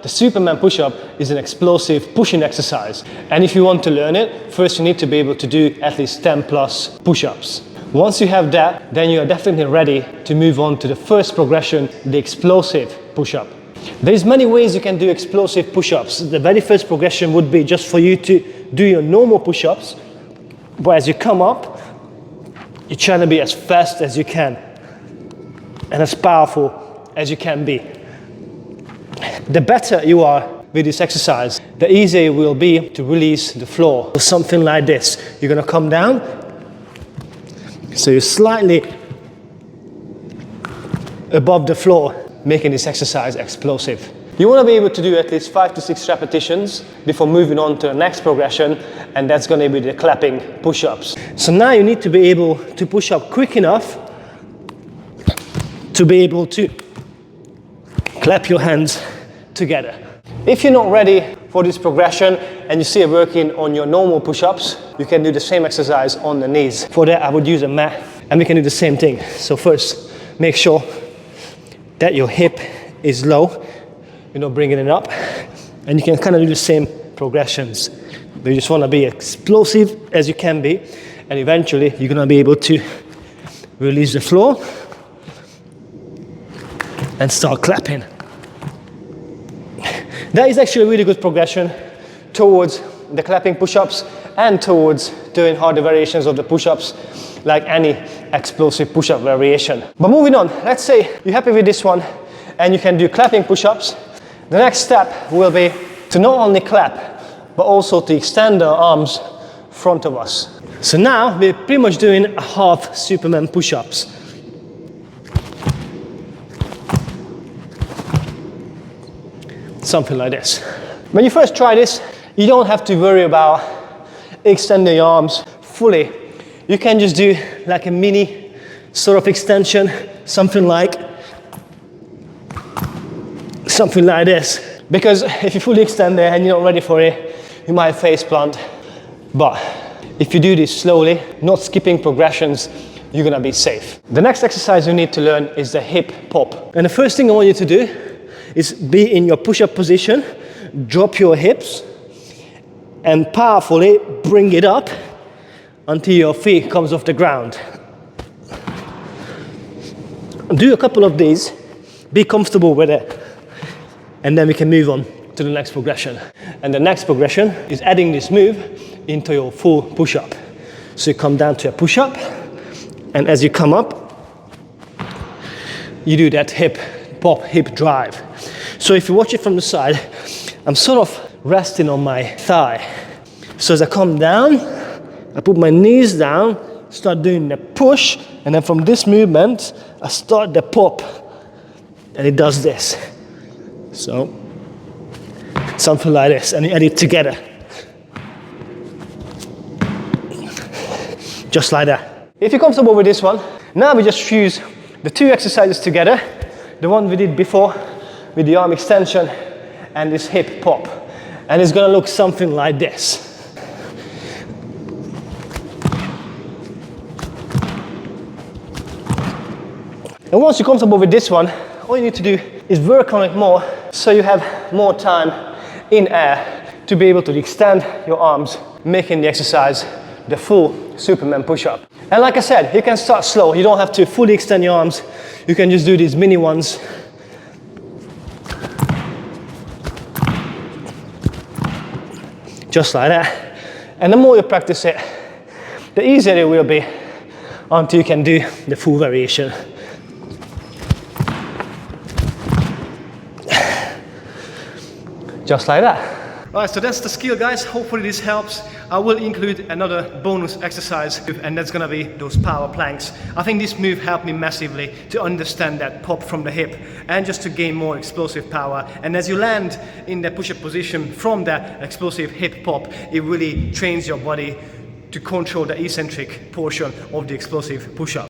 the Superman push-up is an explosive pushing exercise. And if you want to learn it, first you need to be able to do at least 10 plus push-ups. Once you have that, then you are definitely ready to move on to the first progression, the explosive push-up. There's many ways you can do explosive push-ups. The very first progression would be just for you to do your normal push-ups, but as you come up, you're trying to be as fast as you can and as powerful as you can be. The better you are with this exercise, the easier it will be to release the floor. Something like this. You're going to come down, so you're slightly above the floor, making this exercise explosive. You want to be able to do at least 5 to 6 repetitions before moving on to the next progression, and that's going to be the clapping push-ups. So now you need to be able to push up quick enough to be able to clap your hands together. If you're not ready for this progression and you see it working on your normal push-ups, you can do the same exercise on the knees. For that, I would use a mat, and we can do the same thing. So first, make sure that your hip is low, you're not bringing it up, and you can kind of do the same progressions. But you just want to be explosive as you can be, and eventually you're going to be able to release the floor and start clapping. That is actually a really good progression towards the clapping push-ups and towards doing harder variations of the push-ups, like any explosive push-up variation. But moving on, let's say you're happy with this one and you can do clapping push-ups. The next step will be to not only clap, but also to extend our arms in front of us. So now we're pretty much doing a half Superman push-ups. Something like this. When you first try this, you don't have to worry about extending your arms fully. You can just do like a mini sort of extension, something like this. Because if you fully extend there and you're not ready for it, you might face plant. But if you do this slowly, not skipping progressions, you're gonna be safe. The next exercise you need to learn is the hip pop. And the first thing I want you to do is be in your push-up position, drop your hips, and powerfully bring it up until your feet comes off the ground. Do a couple of these, be comfortable with it, and then we can move on to the next progression. And the next progression is adding this move into your full push-up. So you come down to a push-up, and as you come up, you do that hip pop, hip drive. So if you watch it from the side, I'm sort of resting on my thigh. So as I come down, I put my knees down, start doing the push, and then from this movement, I start the pop, and it does this. So, something like this, and you add it together. Just like that. If you're comfortable with this one, now we just fuse the two exercises together, the one we did before with the arm extension and this hip pop. And it's gonna look something like this. And once you're comfortable with this one, all you need to do is work on it more so you have more time in air to be able to extend your arms, making the exercise the full Superman push-up. And like I said, you can start slow. You don't have to fully extend your arms. You can just do these mini ones. Just like that. And the more you practice it, the easier it will be until you can do the full variation. Just like that. Alright, so that's the skill, guys. Hopefully this helps. I will include another bonus exercise, and that's gonna be those power planks. I think this move helped me massively to understand that pop from the hip and just to gain more explosive power. And as you land in the push-up position from that explosive hip pop, it really trains your body to control the eccentric portion of the explosive push-up.